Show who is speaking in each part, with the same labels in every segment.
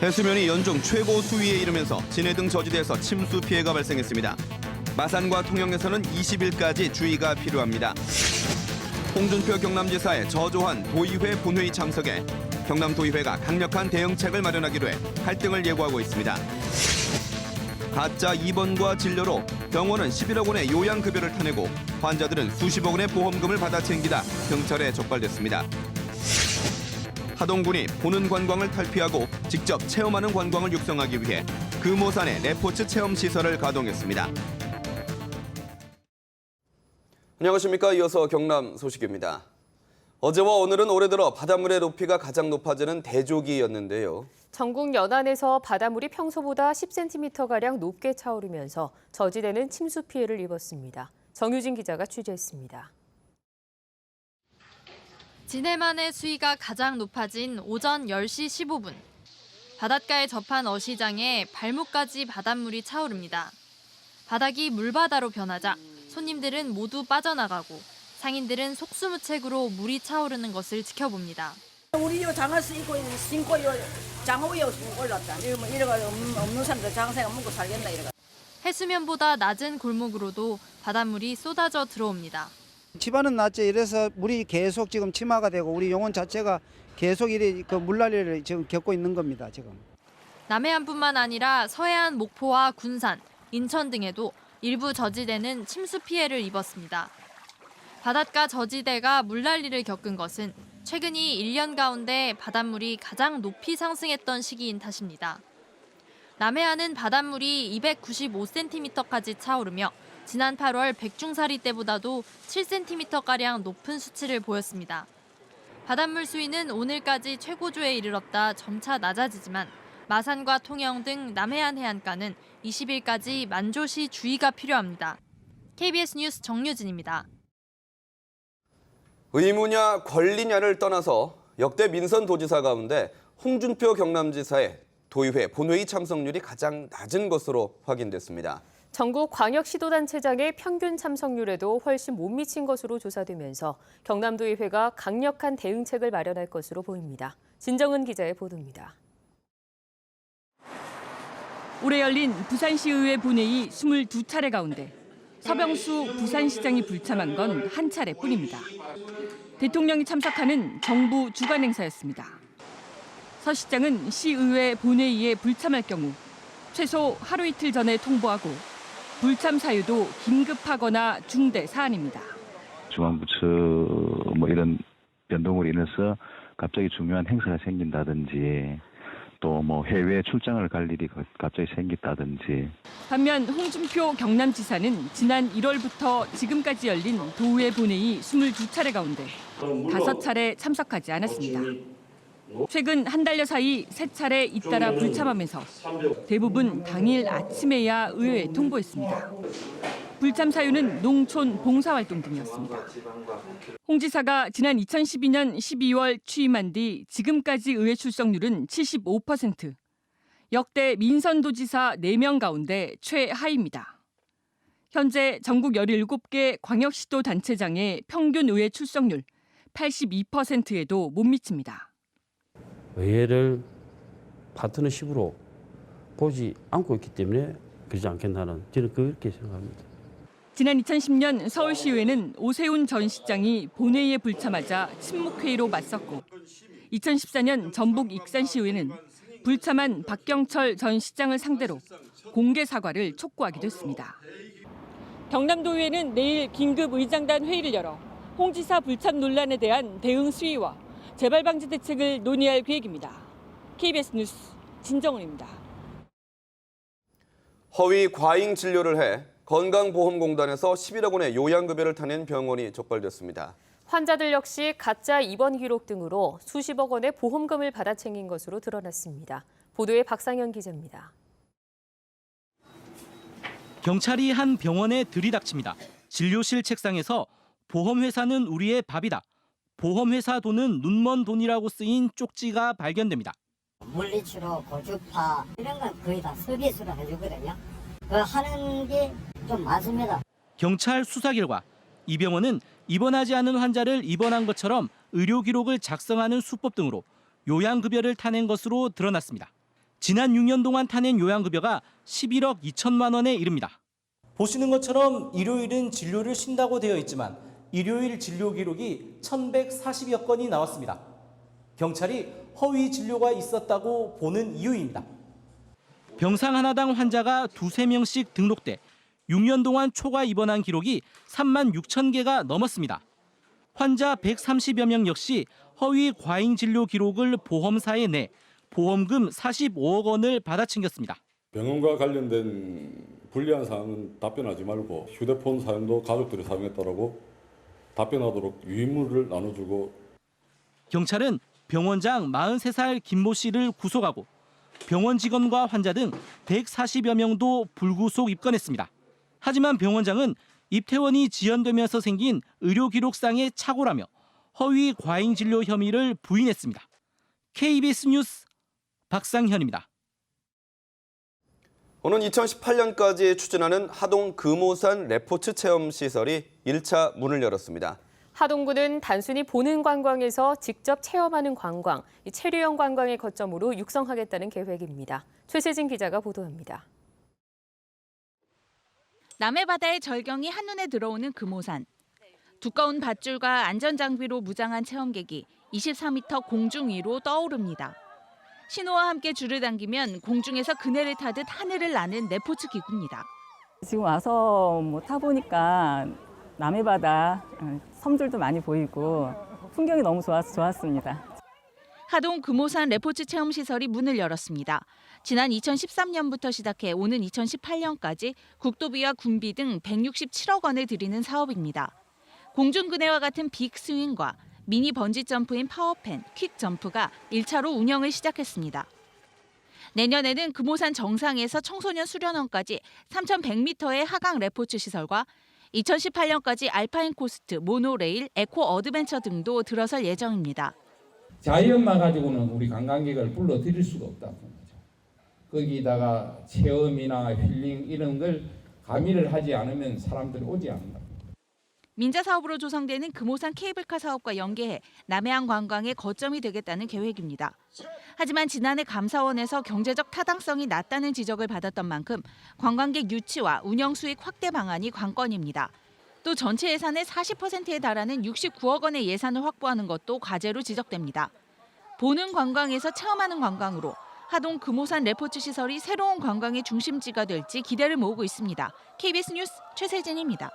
Speaker 1: 해수면이 연중 최고 수위에 이르면서 진해 등 저지대에서 침수 피해가 발생했습니다. 마산과 통영에서는 20일까지 주의가 필요합니다. 홍준표 경남지사의 저조한 도의회 본회의 참석에 경남도의회가 강력한 대응책을 마련하기로 해 갈등을 예고하고 있습니다. 가짜 입원과 진료로 병원은 11억 원의 요양급여를 타내고 환자들은 수십억 원의 보험금을 받아 챙기다 경찰에 적발됐습니다. 하동군이 보는 관광을 탈피하고 직접 체험하는 관광을 육성하기 위해 금오산에 레포츠 체험 시설을 가동했습니다. 안녕하십니까. 이어서 경남 소식입니다. 어제와 오늘은 올해 들어 바닷물의 높이가 가장 높아지는 대조기였는데요.
Speaker 2: 전국 연안에서 바닷물이 평소보다 10cm가량 높게 차오르면서 저지대는 침수 피해를 입었습니다. 정유진 기자가 취재했습니다.
Speaker 3: 진해만의 수위가 가장 높아진 오전 10시 15분. 바닷가에 접한 어시장에 발목까지 바닷물이 차오릅니다. 바닥이 물바다로 변하자 손님들은 모두 빠져나가고 상인들은 속수무책으로 물이 차오르는 것을 지켜봅니다.
Speaker 4: 우리 요 장화 신고 요 장화 위에 올랐다. 이래가 없는 사람들 장생가 먹고 살겠나 이래가.
Speaker 3: 해수면보다 낮은 골목으로도 바닷물이 쏟아져 들어옵니다.
Speaker 5: 치반은 낮죠. 이래서 물이 계속 지금 침하가 되고 우리 용원 자체가 계속 이래 그 물난리를 지금 겪고 있는 겁니다. 지금.
Speaker 3: 남해안뿐만 아니라 서해안 목포와 군산, 인천 등에도 일부 저지대는 침수 피해를 입었습니다. 바닷가 저지대가 물난리를 겪은 것은 최근 이 1년 가운데 바닷물이 가장 높이 상승했던 시기인 탓입니다. 남해안은 바닷물이 295cm까지 차오르며 지난 8월 백중사리 때보다도 7cm가량 높은 수치를 보였습니다. 바닷물 수위는 오늘까지 최고조에 이르렀다 점차 낮아지지만 마산과 통영 등 남해안 해안가는 20일까지 만조시 주의가 필요합니다. KBS 뉴스 정유진입니다.
Speaker 1: 의무냐 권리냐를 떠나서 역대 민선 도지사 가운데 홍준표 경남지사의 도의회 본회의 참석률이 가장 낮은 것으로 확인됐습니다.
Speaker 2: 전국 광역시도단체장의 평균 참석률에도 훨씬 못 미친 것으로 조사되면서 경남도의회가 강력한 대응책을 마련할 것으로 보입니다. 진정은 기자의 보도입니다.
Speaker 6: 올해 열린 부산시의회 본회의 22차례 가운데 서병수 부산시장이 불참한 건 한 차례뿐입니다. 대통령이 참석하는 정부 주관 행사였습니다. 서 시장은 시의회 본회의에 불참할 경우 최소 하루 이틀 전에 통보하고 불참 사유도 긴급하거나 중대 사안입니다.
Speaker 7: 중앙부처 이런 변동으로 인해서 갑자기 중요한 행사가 생긴다든지 또 해외 출장을 갈 일이 갑자기 생겼다든지.
Speaker 6: 반면 홍준표 경남지사는 지난 1월부터 지금까지 열린 도의회 본회의 22차례 가운데 5차례 참석하지 않았습니다. 최근 한 달여 사이 3차례 잇따라 불참하면서 대부분 당일 아침에야 의회에 통보했습니다. 불참 사유는 농촌 봉사활동 등이었습니다. 홍 지사가 지난 2012년 12월 취임한 뒤 지금까지 의회 출석률은 75%. 역대 민선도지사 4명 가운데 최하위입니다. 현재 전국 17개 광역시도 단체장의 평균 의회 출석률 82%에도 못 미칩니다.
Speaker 8: 의회를 파트너십으로 보지 않고 있기 때문에 그러지 않겠나는 저는 그렇게 생각합니다.
Speaker 6: 지난 2010년 서울시의회는 오세훈 전 시장이 본회의에 불참하자 침묵회의로 맞섰고 2014년 전북 익산시의회는 불참한 박경철 전 시장을 상대로 공개 사과를 촉구하기도 했습니다. 경남도의회는 내일 긴급 의장단 회의를 열어 홍 지사 불참 논란에 대한 대응 수위와 재발 방지 대책을 논의할 계획입니다. KBS 뉴스 진정은입니다.
Speaker 1: 허위 과잉 진료를 해 건강보험공단에서 11억 원의 요양급여를 타낸 병원이 적발됐습니다.
Speaker 2: 환자들 역시 가짜 입원 기록 등으로 수십억 원의 보험금을 받아 챙긴 것으로 드러났습니다. 보도에 박상현 기자입니다.
Speaker 9: 경찰이 한 병원에 들이닥칩니다. 진료실 책상에서 보험회사는 우리의 밥이다. 보험회사 돈은 눈먼 돈이라고 쓰인 쪽지가 발견됩니다.
Speaker 10: 물리치료, 고주파 이런 건 거의 다 서비스로 해주거든요. 그 하는 게 좀 많습니다.
Speaker 9: 경찰 수사 결과 이 병원은 입원하지 않은 환자를 입원한 것처럼 의료 기록을 작성하는 수법 등으로 요양급여를 타낸 것으로 드러났습니다. 지난 6년 동안 타낸 요양급여가 11억 2천만 원에 이릅니다.
Speaker 11: 보시는 것처럼 일요일은 진료를 쉰다고 되어 있지만 일요일 진료 기록이 1,140여 건이 나왔습니다. 경찰이 허위 진료가 있었다고 보는 이유입니다.
Speaker 9: 병상 하나당 환자가 2~3명씩 등록돼 6년 동안 초과 입원한 기록이 3만 6천 개가 넘었습니다. 환자 130여 명 역시 허위 과잉 진료 기록을 보험사에 내 보험금 45억 원을 받아챙겼습니다.
Speaker 12: 병원과 관련된 불리한 사항은 답변하지 말고 휴대폰 사용도 가족들이 사용했다라고 답변하도록 유인물을 나눠주고.
Speaker 9: 경찰은 병원장 43살 김모 씨를 구속하고 병원 직원과 환자 등 140여 명도 불구속 입건했습니다. 하지만 병원장은 입퇴원이 지연되면서 생긴 의료기록상의 착오라며 허위 과잉 진료 혐의를 부인했습니다. KBS 뉴스 박상현입니다.
Speaker 1: 오는 2018년까지 추진하는 하동 금오산 레포츠 체험 시설이 1차 문을 열었습니다.
Speaker 2: 하동구는 단순히 보는 관광에서 직접 체험하는 관광, 체류형 관광의 거점으로 육성하겠다는 계획입니다. 최세진 기자가 보도합니다.
Speaker 13: 남해 바다의 절경이 한눈에 들어오는 금오산. 두꺼운 밧줄과 안전장비로 무장한 체험객이 24m 공중 위로 떠오릅니다. 신호와 함께 줄을 당기면 공중에서 그네를 타듯 하늘을 나는 레포츠 기구입니다.
Speaker 14: 지금 와서 타보니까 남해 바다 섬들도 많이 보이고 풍경이 너무 좋아서 좋았습니다.
Speaker 13: 하동 금오산 레포츠 체험시설이 문을 열었습니다. 지난 2013년부터 시작해 오는 2018년까지 국도비와 군비 등 167억 원을 들이는 사업입니다. 공중그네와 같은 빅스윙과 미니 번지점프인 파워펜, 퀵점프가 1차로 운영을 시작했습니다. 내년에는 금오산 정상에서 청소년 수련원까지 3,100m의 하강 레포츠 시설과 2018년까지 알파인 코스트, 모노레일, 에코 어드벤처 등도 들어설 예정입니다.
Speaker 15: 자연만 가지고는 우리 관광객을 불러들일 수가 없다는 거죠. 거기다가 체험이나 힐링 이런 걸 가미를 하지 않으면 사람들이 오지 않는다.
Speaker 13: 민자 사업으로 조성되는 금오산 케이블카 사업과 연계해 남해안 관광의 거점이 되겠다는 계획입니다. 하지만 지난해 감사원에서 경제적 타당성이 낮다는 지적을 받았던 만큼 관광객 유치와 운영 수익 확대 방안이 관건입니다. 또 전체 예산의 40%에 달하는 69억 원의 예산을 확보하는 것도 과제로 지적됩니다. 보는 관광에서 체험하는 관광으로 하동 금오산 레포츠 시설이 새로운 관광의 중심지가 될지 기대를 모으고 있습니다. KBS 뉴스 최세진입니다.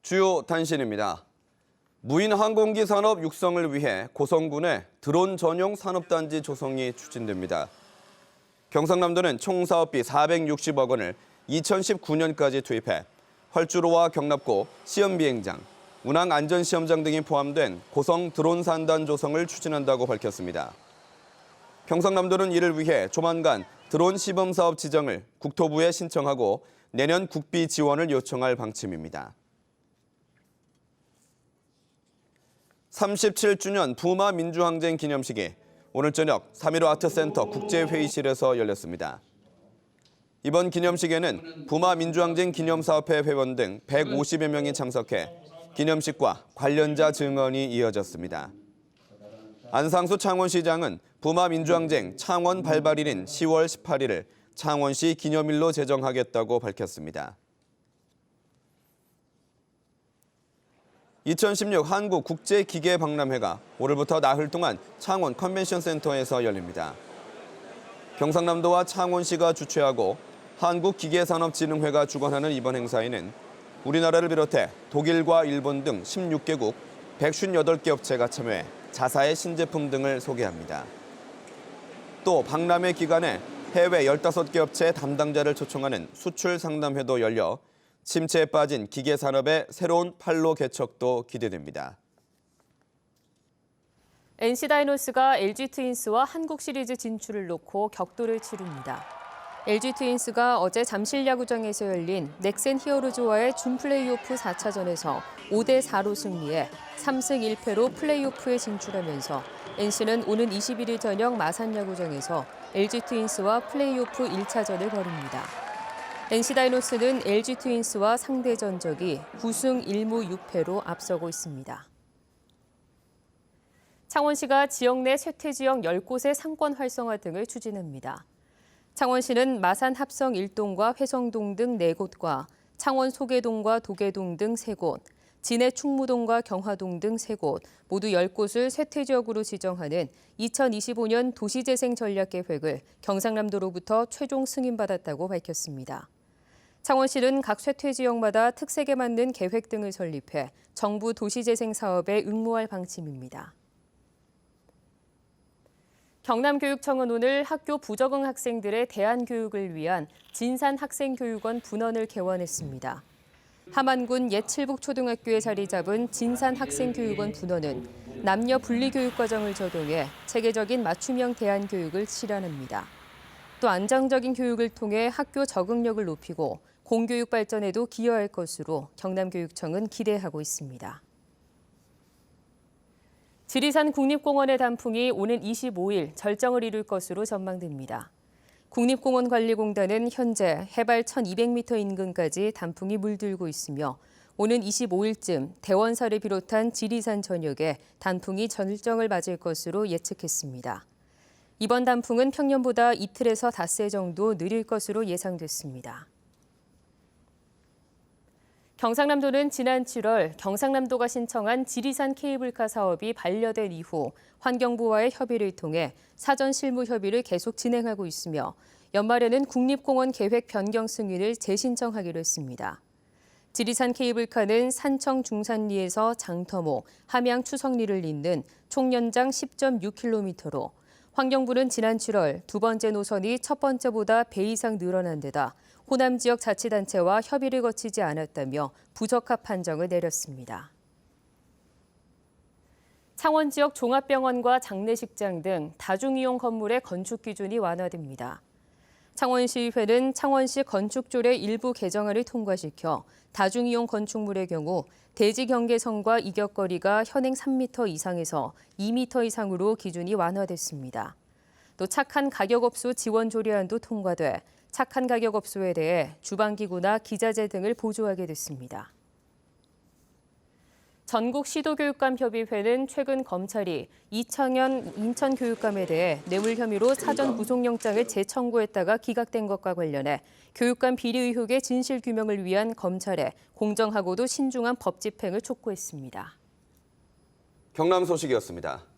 Speaker 1: 주요 단신입니다. 무인 항공기 산업 육성을 위해 고성군에 드론 전용 산업단지 조성이 추진됩니다. 경상남도는 총 사업비 460억 원을 2019년까지 투입해 활주로와 경납고, 시험비행장, 운항안전시험장 등이 포함된 고성 드론 산단 조성을 추진한다고 밝혔습니다. 경상남도는 이를 위해 조만간 드론 시범사업 지정을 국토부에 신청하고 내년 국비 지원을 요청할 방침입니다. 37주년 부마 민주항쟁 기념식이 오늘 저녁 3.15 아트센터 국제회의실에서 열렸습니다. 이번 기념식에는 부마 민주항쟁 기념사업회 회원 등 150여 명이 참석해 기념식과 관련자 증언이 이어졌습니다. 안상수 창원시장은 부마 민주항쟁 창원 발발일인 10월 18일을 창원시 기념일로 제정하겠다고 밝혔습니다. 2016 한국국제기계박람회가 오늘부터 나흘 동안 창원 컨벤션센터에서 열립니다. 경상남도와 창원시가 주최하고 한국기계산업진흥회가 주관하는 이번 행사에는 우리나라를 비롯해 독일과 일본 등 16개국 158개 업체가 참여해 자사의 신제품 등을 소개합니다. 또 박람회 기간에 해외 15개 업체의 담당자를 초청하는 수출 상담회도 열려 침체에 빠진 기계산업의 새로운 판로 개척도 기대됩니다.
Speaker 2: NC다이노스가 LG트윈스와 한국시리즈 진출을 놓고 격돌을 치릅니다. LG트윈스가 어제 잠실야구장에서 열린 넥센 히어로즈와의 준 플레이오프 4차전에서 5대4로 승리해 3승 1패로 플레이오프에 진출하면서 NC는 오는 21일 저녁 마산야구장에서 LG트윈스와 플레이오프 1차전을 벌입니다. NC 다이노스는 LG 트윈스와 상대 전적이 9승 1무 6패로 앞서고 있습니다. 창원시가 지역 내 쇠퇴 지역 10곳의 상권 활성화 등을 추진합니다. 창원시는 마산 합성 1동과 회성동 등 4곳과 창원 소계동과 도계동 등 3곳, 진해 충무동과 경화동 등 3곳, 모두 10곳을 쇠퇴 지역으로 지정하는 2025년 도시재생 전략계획을 경상남도로부터 최종 승인받았다고 밝혔습니다. 창원시는 각 쇠퇴 지역마다 특색에 맞는 계획 등을 설립해 정부 도시재생 사업에 응모할 방침입니다. 경남교육청은 오늘 학교 부적응 학생들의 대안교육을 위한 진산학생교육원 분원을 개원했습니다. 함안군 옛 칠북초등학교에 자리 잡은 진산학생교육원 분원은 남녀 분리교육 과정을 적용해 체계적인 맞춤형 대안교육을 실현합니다. 또 안정적인 교육을 통해 학교 적응력을 높이고 공교육 발전에도 기여할 것으로 경남교육청은 기대하고 있습니다. 지리산 국립공원의 단풍이 오는 25일 절정을 이룰 것으로 전망됩니다. 국립공원관리공단은 현재 해발 1,200m 인근까지 단풍이 물들고 있으며 오는 25일쯤 대원사를 비롯한 지리산 전역에 단풍이 절정을 맞을 것으로 예측했습니다. 이번 단풍은 평년보다 이틀에서 닷새 정도 느릴 것으로 예상됐습니다. 경상남도는 지난 7월 경상남도가 신청한 지리산 케이블카 사업이 반려된 이후 환경부와의 협의를 통해 사전 실무 협의를 계속 진행하고 있으며 연말에는 국립공원 계획 변경 승인을 재신청하기로 했습니다. 지리산 케이블카는 산청 중산리에서 장터모, 함양 추석리를 잇는 총 연장 10.6km로 환경부는 지난 7월 두 번째 노선이 첫 번째보다 배 이상 늘어난 데다 호남 지역 자치단체와 협의를 거치지 않았다며 부적합 판정을 내렸습니다. 창원 지역 종합병원과 장례식장 등 다중이용 건물의 건축 기준이 완화됩니다. 창원시의회는 창원시 건축조례 일부 개정안을 통과시켜 다중이용 건축물의 경우 대지 경계선과 이격거리가 현행 3m 이상에서 2m 이상으로 기준이 완화됐습니다. 또 착한 가격업소 지원 조례안도 통과돼 착한 가격업소에 대해 주방기구나 기자재 등을 보조하게 됐습니다. 전국시도교육감협의회는 최근 검찰이 이창현 인천교육감에 대해 뇌물 혐의로 사전 구속영장을 재청구했다가 기각된 것과 관련해 교육감 비리 의혹의 진실규명을 위한 검찰의 공정하고도 신중한 법 집행을 촉구했습니다.
Speaker 1: 경남 소식이었습니다.